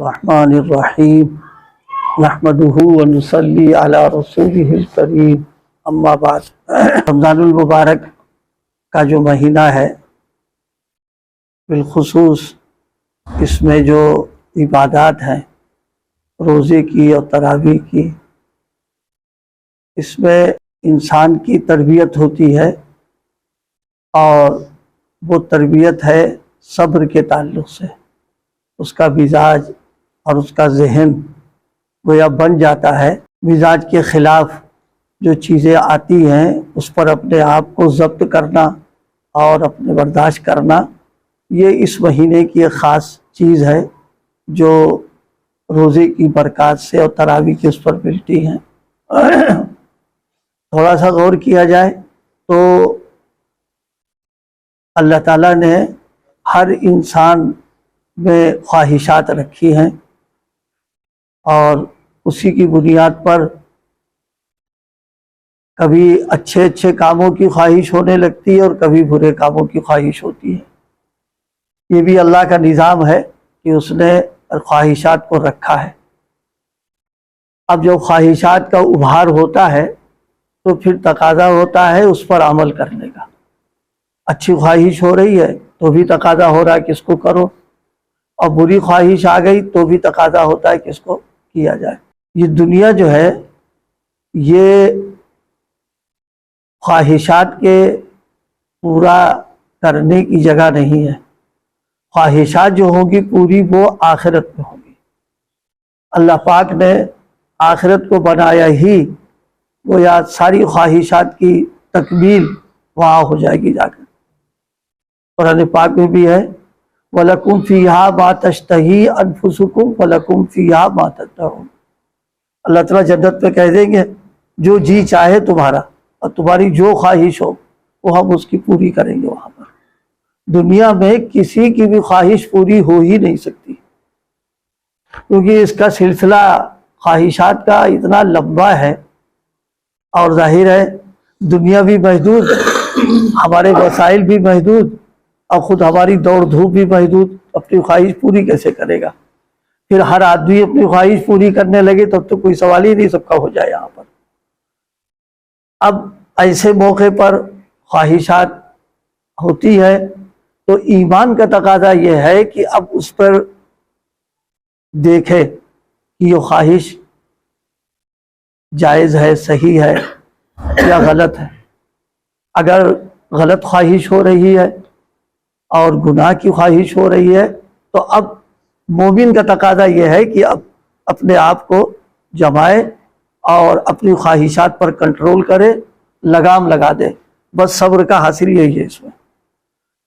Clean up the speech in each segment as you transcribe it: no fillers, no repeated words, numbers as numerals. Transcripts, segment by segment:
الرحمن الرحیم نحمدہ ونصلی علی رسولہ الکریم اما بعد۔ رمضان المبارک کا جو مہینہ ہے، بالخصوص اس میں جو عبادات ہیں روزے کی اور تراویح کی، اس میں انسان کی تربیت ہوتی ہے، اور وہ تربیت ہے صبر کے تعلق سے۔ اس کا مزاج اور اس کا ذہن گویا بن جاتا ہے۔ مزاج کے خلاف جو چیزیں آتی ہیں اس پر اپنے آپ کو ضبط کرنا اور اپنے برداشت کرنا، یہ اس مہینے کی ایک خاص چیز ہے جو روزے کی برکات سے اور تراویح کی اس پر ملتی ہیں۔ تھوڑا سا غور کیا جائے تو اللہ تعالیٰ نے ہر انسان میں خواہشات رکھی ہیں، اور اسی کی بنیاد پر کبھی اچھے اچھے کاموں کی خواہش ہونے لگتی ہے اور کبھی برے کاموں کی خواہش ہوتی ہے۔ یہ بھی اللہ کا نظام ہے کہ اس نے خواہشات کو رکھا ہے۔ اب جب خواہشات کا ابھار ہوتا ہے تو پھر تقاضا ہوتا ہے اس پر عمل کرنے کا۔ اچھی خواہش ہو رہی ہے تو بھی تقاضا ہو رہا ہے کہ اس کو کرو، اور بری خواہش آ گئی تو بھی تقاضا ہوتا ہے کہ اس کو کیا جائے۔ یہ دنیا جو ہے یہ خواہشات کے پورا کرنے کی جگہ نہیں ہے۔ خواہشات جو ہوں گی پوری وہ آخرت میں ہوں گی۔ اللہ پاک نے آخرت کو بنایا ہی گویا ساری خواہشات کی تکمیل وہاں ہو جائے گی جا کر۔ قرآن پاک میں بھی ہے وَلَكُمْ فِيهَا مَا تَشْتَهِي أَنفُسُكُمْ وَلَكُمْ فِيهَا مَا تَدَّعُونَ۔ اللہ تعالیٰ جنت میں کہہ دیں گے جو جی چاہے تمہارا اور تمہاری جو خواہش ہو وہ ہم اس کی پوری کریں گے وہاں پر۔ دنیا میں کسی کی بھی خواہش پوری ہو ہی نہیں سکتی، کیونکہ اس کا سلسلہ خواہشات کا اتنا لمبا ہے، اور ظاہر ہے دنیا بھی محدود، ہمارے وسائل بھی محدود، اور خود ہماری دوڑ دھوپ بھی محدود۔ اپنی خواہش پوری کیسے کرے گا؟ پھر ہر آدمی اپنی خواہش پوری کرنے لگے تب تو کوئی سوال ہی نہیں، سب کا ہو جائے یہاں پر۔ اب ایسے موقع پر خواہشات ہوتی ہے تو ایمان کا تقاضا یہ ہے کہ اب اس پر دیکھے کہ یہ خواہش جائز ہے، صحیح ہے یا غلط ہے۔ اگر غلط خواہش ہو رہی ہے اور گناہ کی خواہش ہو رہی ہے تو اب مومن کا تقاضا یہ ہے کہ اب اپنے آپ کو جمائے اور اپنی خواہشات پر کنٹرول کرے، لگام لگا دے۔ بس صبر کا حاصل یہی ہے اس میں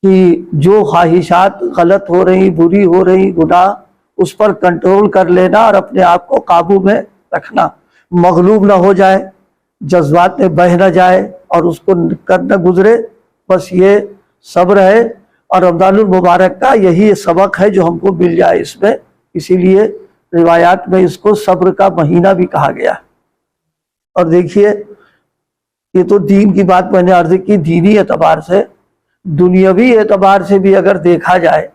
کہ جو خواہشات غلط ہو رہی، بری ہو رہی، گناہ، اس پر کنٹرول کر لینا اور اپنے آپ کو قابو میں رکھنا، مغلوب نہ ہو جائے، جذبات میں بہہ نہ جائے اور اس کو کر نہ گزرے۔ بس یہ صبر ہے، اور رمضان المبارک کا یہی سبق ہے جو ہم کو مل جائے اس میں۔ اسی لیے روایات میں اس کو صبر کا مہینہ بھی کہا گیا۔ اور دیکھیے یہ تو دین کی بات میں نے عرض کی، دینی اعتبار سے، دنیاوی اعتبار سے بھی اگر دیکھا جائے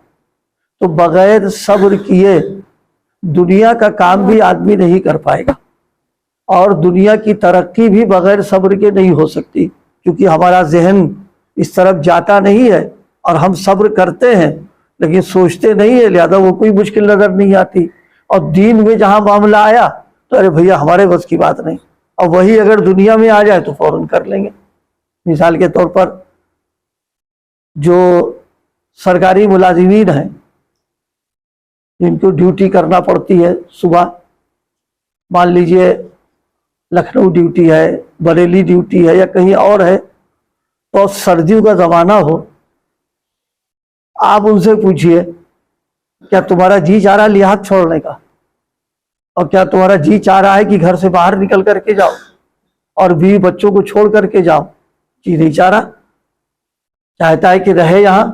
تو بغیر صبر کیے دنیا کا کام بھی آدمی نہیں کر پائے گا، اور دنیا کی ترقی بھی بغیر صبر کے نہیں ہو سکتی، کیونکہ ہمارا ذہن اس طرف جاتا نہیں ہے، اور ہم صبر کرتے ہیں لیکن سوچتے نہیں ہیں، لہذا وہ کوئی مشکل نظر نہیں آتی۔ اور دین میں جہاں معاملہ آیا تو ارے بھیا ہمارے بس کی بات نہیں، اور وہی اگر دنیا میں آ جائے تو فوراً کر لیں گے۔ مثال کے طور پر جو سرکاری ملازمین ہیں جن کو ڈیوٹی کرنا پڑتی ہے صبح، مان لیجئے لکھنؤ ڈیوٹی ہے، بریلی ڈیوٹی ہے یا کہیں اور ہے، تو سردیوں کا زمانہ ہو، آپ ان سے پوچھئے کیا تمہارا جی چاہ رہا ہے لحاظ چھوڑنے کا، اور کیا تمہارا جی چاہ رہا ہے کہ گھر سے باہر نکل کر کے جاؤ اور بیوی بچوں کو چھوڑ کر کے جاؤ؟ جی نہیں چاہ رہا، چاہتا ہے کہ رہے یہاں،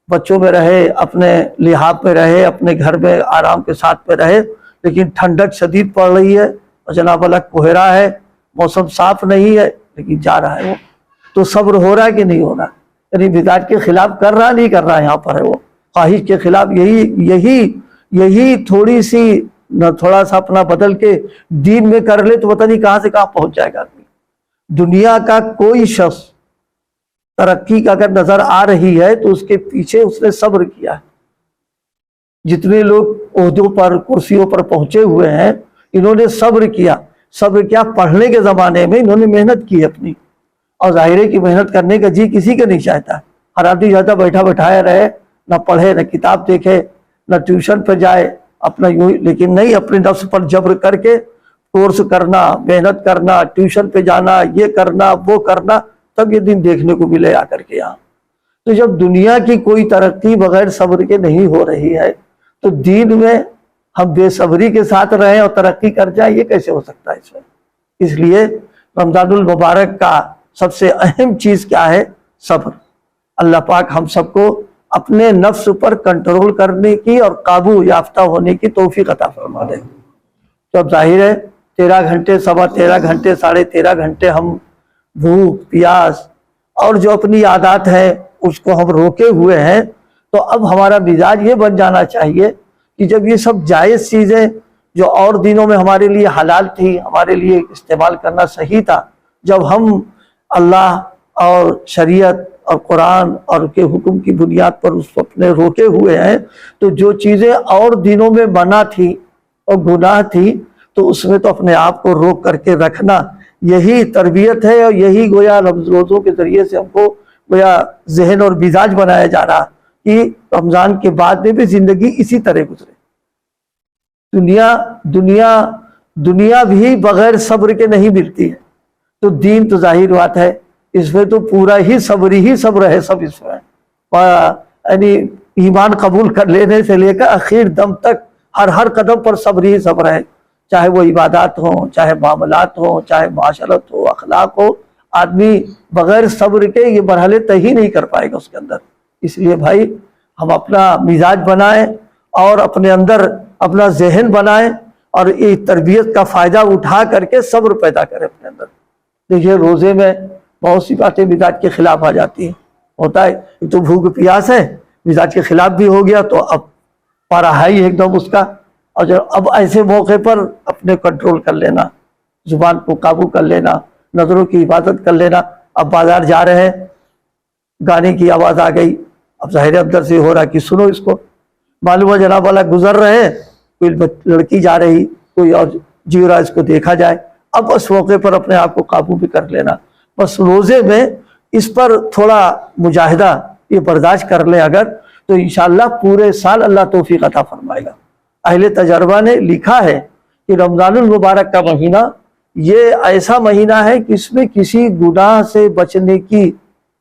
بچوں میں رہے، اپنے لحاظ میں رہے، اپنے گھر میں آرام کے ساتھ میں رہے، لیکن ٹھنڈک شدید پڑ رہی ہے اور جناب اللہ کوہرا ہے، موسم صاف نہیں ہے، لیکن جا رہا ہے وہ۔ تو صبر ہو رہا ہے کہ نہیں ہو رہا؟ یعنی مزاج کے خلاف کر رہا نہیں کر رہا، یہاں پر ہے وہ خواہش کے خلاف، یہی یہی تھوڑی سی نہ تھوڑا سا اپنا بدل کے دین میں کر لے تو پتہ نہیں کہاں سے کہاں پہنچ جائے گا آدمی۔ دنیا کا کوئی شخص ترقی کا اگر نظر آ رہی ہے تو اس کے پیچھے اس نے صبر کیا ہے۔ جتنے لوگ عہدوں پر کرسیوں پر پہنچے ہوئے ہیں انہوں نے صبر کیا۔ صبر کیا؟ پڑھنے کے زمانے میں انہوں نے محنت کی اپنی، اور ظاہر ہے کہ محنت کرنے کا جی کسی کا نہیں چاہتا، ہر آدمی چاہتا بیٹھا بٹھایا رہے، نہ پڑھے نہ کتاب دیکھے نہ ٹیوشن پہ جائے اپنا یوں، لیکن نہیں، اپنے نفس پر جبر کر کے کورس کرنا، محنت کرنا، ٹیوشن پہ جانا، یہ کرنا وہ کرنا، تب یہ دن دیکھنے کو ملے آ کر کے یہاں۔ تو جب دنیا کی کوئی ترقی بغیر صبر کے نہیں ہو رہی ہے تو دین میں ہم بے صبری کے ساتھ رہیں اور ترقی کر جائیں، یہ کیسے ہو سکتا ہے اس میں؟ اس لیے رمضان المبارک کا سب سے اہم چیز کیا ہے؟ صبر۔ اللہ پاک ہم سب کو اپنے نفس پر کنٹرول کرنے کی اور قابو یافتہ ہونے کی توفیق عطا فرما دے۔ تو اب ظاہر ہے 13 گھنٹے، 13.25 گھنٹے، 13.5 گھنٹے ہم بھوک پیاس اور جو اپنی عادات ہیں اس کو ہم روکے ہوئے ہیں، تو اب ہمارا مزاج یہ بن جانا چاہیے کہ جب یہ سب جائز چیزیں جو اور دنوں میں ہمارے لیے حلال تھی، ہمارے لیے استعمال کرنا صحیح تھا، جب ہم اللہ اور شریعت اور قرآن اور کے حکم کی بنیاد پر اس کو اپنے روکے ہوئے ہیں، تو جو چیزیں اور دنوں میں منع تھی اور گناہ تھی تو اس میں تو اپنے آپ کو روک کر کے رکھنا، یہی تربیت ہے، اور یہی گویا روزوں کے ذریعے سے ہم کو گویا ذہن اور مزاج بنایا جا رہا کہ رمضان کے بعد میں بھی زندگی اسی طرح گزرے۔ دنیا بھی بغیر صبر کے نہیں ملتی ہے، تو دین تو ظاہر بات ہے اس میں تو پورا ہی صبر ہے سب اس میں، یعنی ایمان قبول کر لینے سے لے کر آخر دم تک ہر قدم پر صبر ہے، چاہے وہ عبادات ہوں، چاہے معاملات ہوں، چاہے معاشرت ہو، اخلاق ہو، آدمی بغیر صبر کے یہ مرحلے طے ہی نہیں کر پائے گا اس کے اندر۔ اس لیے بھائی ہم اپنا مزاج بنائیں اور اپنے اندر اپنا ذہن بنائیں اور یہ تربیت کا فائدہ اٹھا کر کے صبر پیدا کریں اپنے اندر۔ دیکھیے روزے میں بہت سی باتیں مزاج کے خلاف آ جاتی ہیں، ہوتا ہے ایک تو بھوک پیاس ہے، مزاج کے خلاف بھی ہو گیا تو اب پارا ہائی ایک دم اس کا، اور اب ایسے موقع پر اپنے کنٹرول کر لینا، زبان کو قابو کر لینا، نظروں کی حفاظت کر لینا۔ اب بازار جا رہے ہیں، گانے کی آواز آ گئی، اب ظاہر اندر سے ہو رہا کہ سنو اس کو، معلوم ہے جناب والا گزر رہے ہیں، کوئی لڑکی جا رہی، کوئی اور جی رہا، اس کو دیکھا جائے، اب اس موقع پر اپنے آپ کو قابو بھی کر لینا۔ بس روزے میں اس پر تھوڑا مجاہدہ یہ برداشت کر لیں اگر، تو انشاءاللہ پورے سال اللہ توفیق عطا فرمائے گا۔ اہل تجربہ نے لکھا ہے کہ رمضان المبارک کا مہینہ یہ ایسا مہینہ ہے کہ اس میں کسی گناہ سے بچنے کی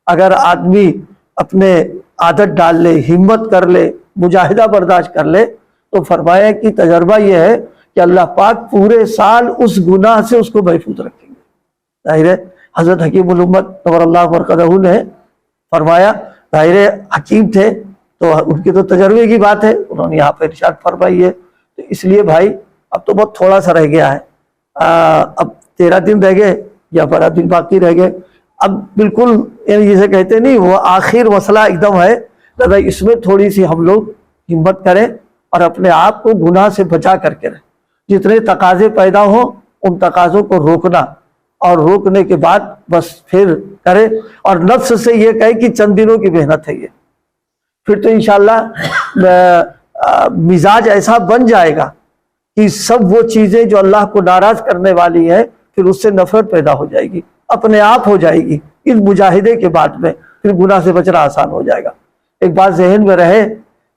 اگر آدمی اپنے عادت ڈال لے، ہمت کر لے، مجاہدہ برداشت کر لے، تو فرمایا کہ تجربہ یہ ہے کہ اللہ پاک پورے سال اس گناہ سے اس کو محفوظ رکھیں گے۔ ظاہر ہے حضرت حکیم الامت نور اللہ برکتہ نے فرمایا، ظاہر حکیم تھے تو ان کے تو تجربے کی بات ہے، انہوں نے یہاں پہ ارشاد فرمائی ہے۔ تو اس لیے بھائی اب تو بہت تھوڑا سا رہ گیا ہے، اب 13 دن رہ گئے یا 12 دن باقی رہ گئے، اب بالکل جسے کہتے نہیں وہ آخر مسئلہ ایک دم ہے، لہذا اس میں تھوڑی سی ہم لوگ ہمت کریں اور اپنے آپ کو گناہ سے بچا کر کے رہیں۔ جتنے تقاضے پیدا ہوں ان تقاضوں کو روکنا، اور روکنے کے بعد بس پھر کرے، اور نفس سے یہ کہے کہ چند دنوں کی محنت ہے یہ، پھر تو انشاءاللہ مزاج ایسا بن جائے گا کہ سب وہ چیزیں جو اللہ کو ناراض کرنے والی ہیں پھر اس سے نفرت پیدا ہو جائے گی، اپنے آپ ہو جائے گی۔ اس مجاہدے کے بعد میں پھر گناہ سے بچنا آسان ہو جائے گا۔ ایک بات ذہن میں رہے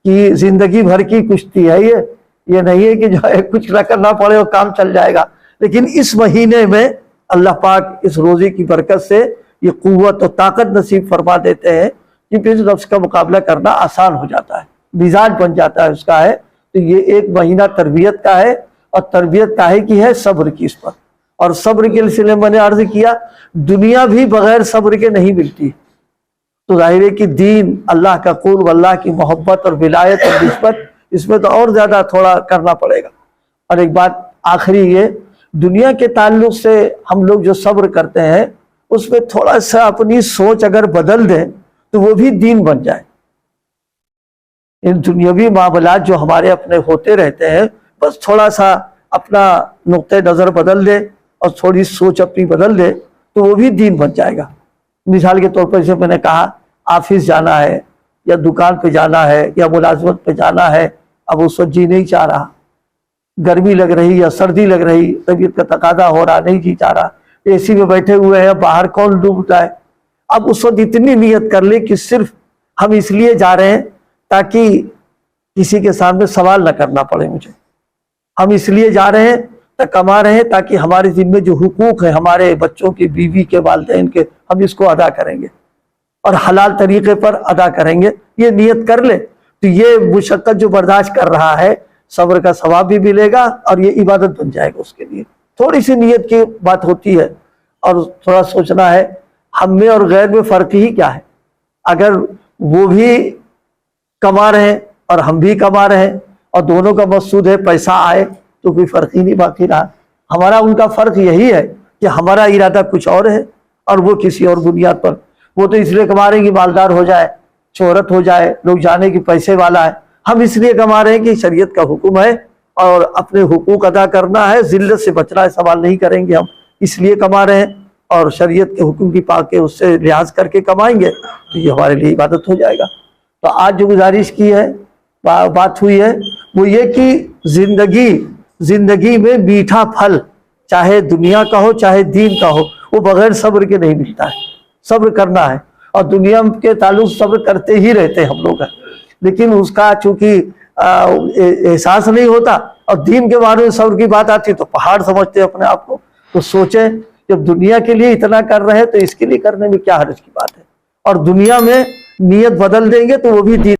کہ زندگی بھر کی کشتی ہے یہ نہیں ہے کہ جو ہے کچھ نہ کرنا پڑے اور کام چل جائے گا، لیکن اس مہینے میں اللہ پاک اس روزے کی برکت سے یہ قوت و طاقت نصیب فرما دیتے ہیں کہ پھر نفس کا مقابلہ کرنا آسان ہو جاتا ہے، مزاج بن جاتا ہے اس کا ہے۔ تو یہ ایک مہینہ تربیت کا ہے، اور تربیت کاہے کی ہے؟ صبر کی اس پر، اور صبر کے سلسلے میں نے عرض کیا دنیا بھی بغیر صبر کے نہیں ملتی، تو ظاہر ہے کہ دین، اللہ کا قرب، اللہ کی محبت اور ولایت اور نسبت، اس میں تو اور زیادہ تھوڑا کرنا پڑے گا۔ اور ایک بات آخری یہ، دنیا کے تعلق سے ہم لوگ جو صبر کرتے ہیں اس میں تھوڑا سا اپنی سوچ اگر بدل دیں تو وہ بھی دین بن جائے۔ ان دنیاوی معاملات جو ہمارے اپنے ہوتے رہتے ہیں، بس تھوڑا سا اپنا نقطۂ نظر بدل دے اور تھوڑی سوچ اپنی بدل دے تو وہ بھی دین بن جائے گا۔ مثال کے طور پر جیسے میں نے کہا آفس جانا ہے یا دکان پہ جانا ہے یا ملازمت پہ جانا ہے، اب اس وقت جی نہیں چاہ رہا، گرمی لگ رہی یا سردی لگ رہی، طبیعت کا تقاضا ہو رہا، نہیں جی چاہ رہا، اے سی میں بیٹھے ہوئے ہیں، باہر کون ڈوبتا ہے۔ اب اس وقت اتنی نیت کر لے کہ صرف ہم اس لیے جا رہے ہیں تاکہ کسی کے سامنے سوال نہ کرنا پڑے مجھے، ہم اس لیے جا رہے ہیں کما رہے ہیں تاکہ ہمارے ذمے جو حقوق ہیں ہمارے بچوں کی، بیوی کے، والدین کے، ہم اس کو ادا کریں گے اور حلال طریقے پر ادا کریں گے۔ یہ نیت کر لے تو یہ مشقت جو برداشت کر رہا ہے، صبر کا ثواب بھی ملے گا اور یہ عبادت بن جائے گا اس کے لیے۔ تھوڑی سی نیت کی بات ہوتی ہے اور تھوڑا سوچنا ہے ہم میں اور غیر میں فرق ہی کیا ہے۔ اگر وہ بھی کما رہے ہیں اور ہم بھی کما رہے ہیں اور دونوں کا مقصود ہے پیسہ آئے تو کوئی فرق ہی نہیں باقی رہا۔ ہمارا ان کا فرق یہی ہے کہ ہمارا ارادہ کچھ اور ہے اور وہ کسی اور بنیاد پر، وہ تو اس لیے کما رہے ہیں کہ مالدار ہو جائے، شہرت ہو جائے، لوگ جانے کہ پیسے والا ہے۔ ہم اس لیے کما رہے ہیں کہ شریعت کا حکم ہے اور اپنے حقوق ادا کرنا ہے، ذلت سے بچنا ہے، سوال نہیں کریں گے، ہم اس لیے کما رہے ہیں اور شریعت کے حکم کی پا کے اس سے لحاظ کر کے کمائیں گے تو یہ ہمارے لیے عبادت ہو جائے گا۔ تو آج جو گزارش کی ہے، بات ہوئی ہے، وہ یہ کہ زندگی میں میٹھا پھل چاہے دنیا کا ہو چاہے دین کا ہو، وہ بغیر صبر کے نہیں ملتا ہے۔ صبر کرنا ہے اور دنیا کے تعلق صبر کرتے ہی رہتے ہیں ہم لوگ، لیکن اس کا چونکہ احساس نہیں ہوتا اور دین کے بارے میں صبر کی بات آتی تو پہاڑ سمجھتے ہیں اپنے آپ کو۔ تو سوچیں جب دنیا کے لیے اتنا کر رہے ہیں تو اس کے لیے کرنے میں کیا حرج کی بات ہے، اور دنیا میں نیت بدل دیں گے تو وہ بھی دین